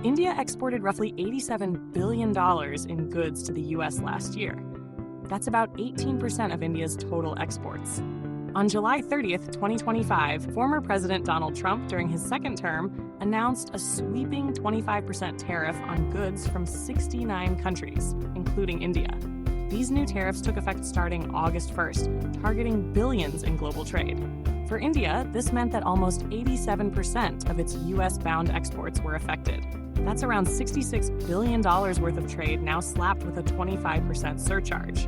India exported roughly $87 billion in goods to the US last year. That's about 18% of India's total exports. On July 30th, 2025, former President Donald Trump, during his second term, announced a sweeping 25% tariff on goods from 69 countries, including India. These new tariffs took effect starting August 1st, targeting billions in global trade. For India, this meant that almost 87% of its US-bound exports were affected. That's around $66 billion worth of trade now slapped with a 25% surcharge.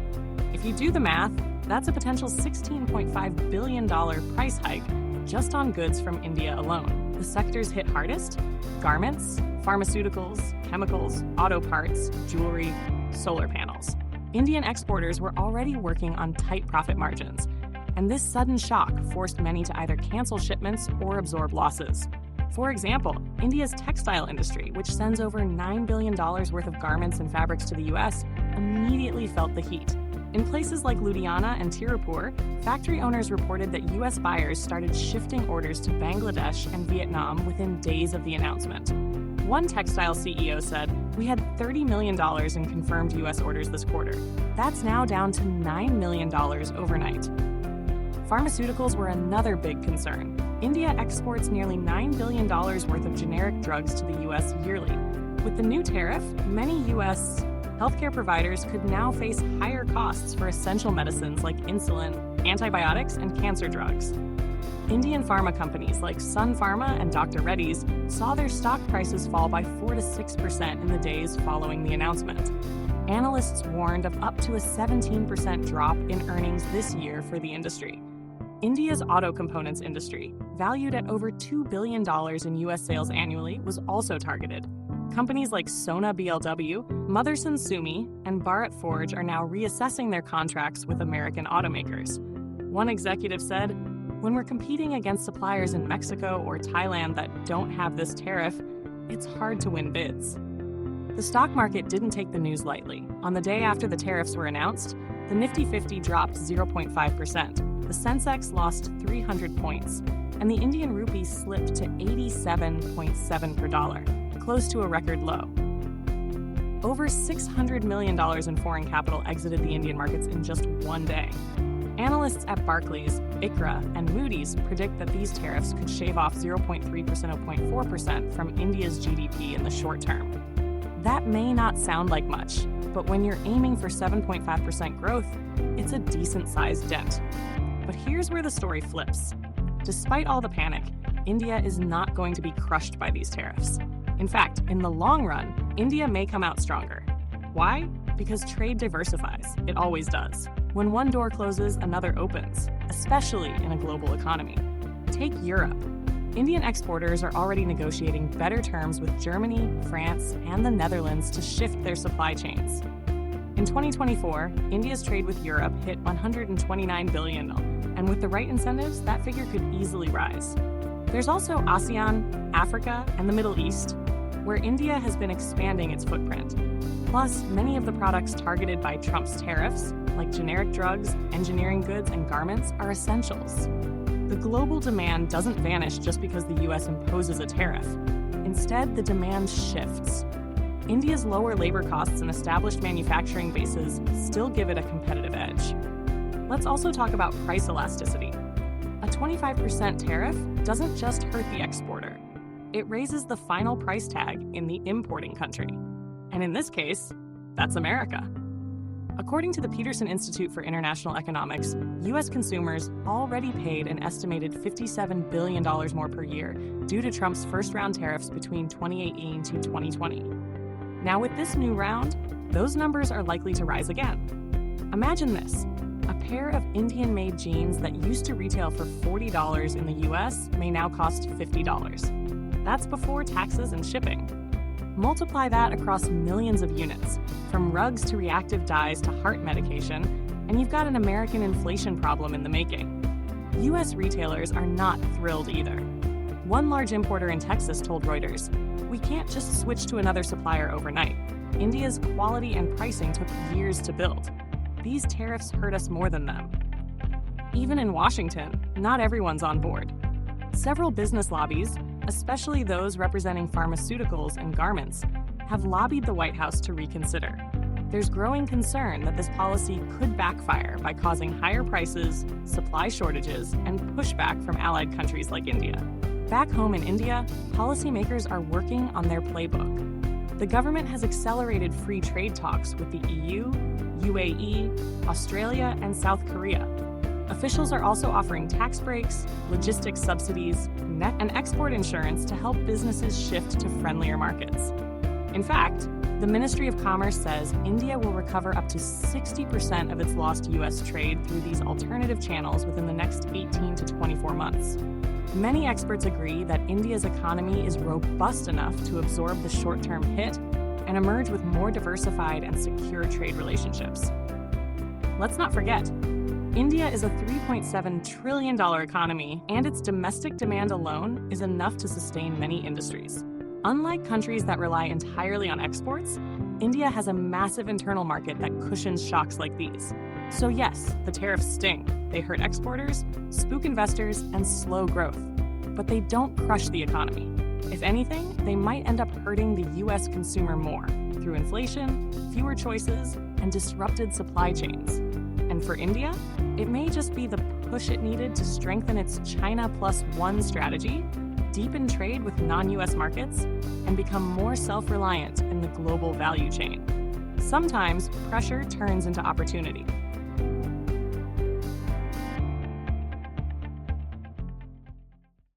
If you do the math, that's a potential $16.5 billion price hike just on goods from India alone. The sectors hit hardest: garments, pharmaceuticals, chemicals, auto parts, jewelry, solar panels. Indian exporters were already working on tight profit margins, and this sudden shock forced many to either cancel shipments or absorb losses. For example, India's textile industry, which sends over $9 billion worth of garments and fabrics to the US, immediately felt the heat. In places like Ludhiana and Tirupur, factory owners reported that US buyers started shifting orders to Bangladesh and Vietnam within days of the announcement. One textile CEO said, "We had $30 million in confirmed US orders this quarter. That's now down to $9 million overnight." Pharmaceuticals were another big concern. India exports nearly $9 billion worth of generic drugs to the US yearly. With the new tariff, many US healthcare providers could now face higher costs for essential medicines like insulin, antibiotics, and cancer drugs. Indian pharma companies like Sun Pharma and Dr. Reddy's saw their stock prices fall by 4 to 6% in the days following the announcement. Analysts warned of up to a 17% drop in earnings this year for the industry. India's auto components industry, valued at over $2 billion in US sales annually, was also targeted. Companies like Sona BLW, Motherson Sumi, and Bharat Forge are now reassessing their contracts with American automakers. One executive said, "When we're competing against suppliers in Mexico or Thailand that don't have this tariff, it's hard to win bids." The stock market didn't take the news lightly. On the day after the tariffs were announced, the Nifty 50 dropped 0.5%. The Sensex lost 300 points, and the Indian rupee slipped to 87.7 per dollar, close to a record low. Over $600 million in foreign capital exited the Indian markets in just one day. Analysts at Barclays, ICRA, and Moody's predict that these tariffs could shave off 0.3 percentage point 4% from India's GDP in the short term. That may not sound like much, but when you're aiming for 7.5% growth, it's a decent-sized dent. But here's where the story flips. Despite all the panic, India is not going to be crushed by these tariffs. In fact, in the long run, India may come out stronger. Why? Because trade diversifies. It always does. When one door closes, another opens, especially in a global economy. Take Europe. Indian exporters are already negotiating better terms with Germany, France, and the Netherlands to shift their supply chains. In 2024, India's trade with Europe hit $129 billion, and with the right incentives, that figure could easily rise. There's also ASEAN, Africa, and the Middle East, where India has been expanding its footprint. Plus, many of the products targeted by Trump's tariffs, like generic drugs, engineering goods, and garments, are essentials. The global demand doesn't vanish just because the US imposes a tariff. Instead, the demand shifts. India's lower labor costs and established manufacturing bases still give it a competitive edge. Let's also talk about price elasticity. A 25% tariff doesn't just hurt the exporter. It raises the final price tag in the importing country. And in this case, that's America. According to the Peterson Institute for International Economics, U.S. consumers already paid an estimated $57 billion more per year due to Trump's first-round tariffs between 2018 to 2020. Now with this new round, those numbers are likely to rise again. Imagine this. A pair of Indian-made jeans that used to retail for $40 in the US may now cost $50. That's before taxes and shipping. Multiply that across millions of units, from rugs to reactive dyes to heart medication, and you've got an American inflation problem in the making. US retailers are not thrilled either. One large importer in Texas told Reuters, "We can't just switch to another supplier overnight. India's quality and pricing took years to build. These tariffs hurt us more than them." Even in Washington, not everyone's on board. Several business lobbies, especially those representing pharmaceuticals and garments, have lobbied the White House to reconsider. There's growing concern that this policy could backfire by causing higher prices, supply shortages, and pushback from allied countries like India. Back home in India, policymakers are working on their playbook. The government has accelerated free trade talks with the EU, UAE, Australia, and South Korea. Officials are also offering tax breaks, logistics subsidies, and export insurance to help businesses shift to friendlier markets. In fact, the Ministry of Commerce says India will recover up to 60% of its lost U.S. trade through these alternative channels within the next 18 to 24 months. Many experts agree that India's economy is robust enough to absorb the short-term hit and emerge with more diversified and secure trade relationships. Let's not forget, India is a $3.7 trillion economy, and its domestic demand alone is enough to sustain many industries. Unlike countries that rely entirely on exports, India has a massive internal market that cushions shocks like these. So yes, the tariffs sting. They hurt exporters, spook investors, and slow growth. But they don't crush the economy. If anything, they might end up hurting the U.S. consumer more through inflation, fewer choices, and disrupted supply chains. And for India, it may just be the push it needed to strengthen its China Plus One strategy, deepen trade with non-U.S. markets, and become more self-reliant in the global value chain. Sometimes pressure turns into opportunity.